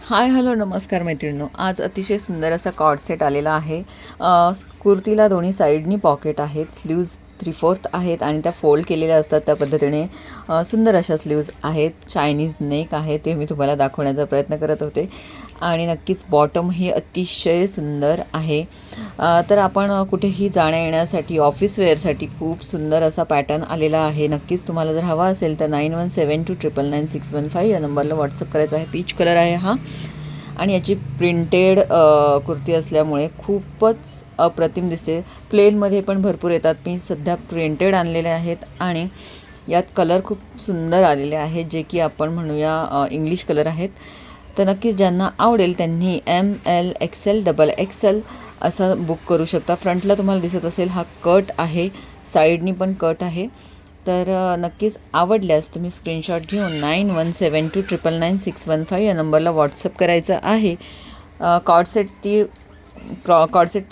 Hi hello नमस्कार मैत्रिणींनो, आज अतिशय सुंदर असा कॉर्ड सेट आलेला आहे। कुर्तीला दोन्ही साईडनी पॉकेट आहेत, स्लीव्ज 3/4 आहेत आणि त्या फोल्ड केलेल्या असतात त्या पद्धतीने। सुंदर अशा स्लीव्ज आहेत, चायनीज नेक आहे, ते मी तुम्हाला दाखवण्याचा प्रयत्न करत होते। आणि नक्कीच बॉटम ही अतिशय सुंदर आहे। तर आपण कुठेही जाण्या येण्यासाठी ऑफिस वेअरसाठी खूप सुंदर असा पॅटर्न आलेला आहे। नक्कीच तुम्हाला जर हवा असेल तर 9172999615 या नंबरला व्हॉट्सअप करायचा आहे। पीच कलर आहे हा आणि याची प्रिंटेड कुर्ती असल्यामुळे खूपच अप्रतिम दिसते। प्लेनमध्ये पण भरपूर येतात, मी सध्या प्रिंटेड आणलेले आहेत आणि यात कलर खूप सुंदर आलेले आहेत, जे की आपण म्हणूया इंग्लिश कलर आहेत। तर नक्कीच ज्यांना आवडेल त्यांनी ML XL XXL असं बुक करू शकता। फ्रंटला तुम्हाला दिसत असेल हा कट आहे, साईडनी पण कट आहे। तर नक्कीच आवडल्यास तुम्ही स्क्रीनशॉट घेऊन 9172999615 या नंबरला व्हॉट्सअप करायचं आहे। कॉर्डसेटची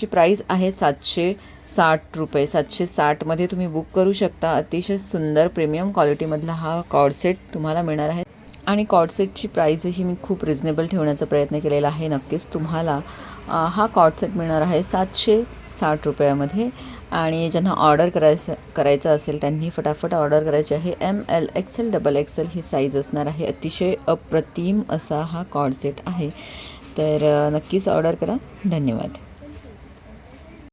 प्राईस आहे 760 रुपये। 760मध्ये तुम्ही बुक करू शकता। अतिशय सुंदर प्रीमियम क्वालिटीमधला हा कॉर्डसेट तुम्हाला मिळणार आहे आणि कॉर्डसेटची प्राईसही मी खूप रिजनेबल ठेवण्याचा प्रयत्न केलेला आहे। नक्कीच तुम्हाला हा कॉर्डसेट मिळणार आहे 760 रुपयामध्ये। आणि ज्यांना ऑर्डर करायचं असेल त्यांनी फटाफट ऑर्डर करायची आहे। ML XL XXL ही साईज असणार आहे। अतिशय अप्रतिम असा हा कॉर्डसेट आहे, तर नक्कीच ऑर्डर करा। धन्यवाद।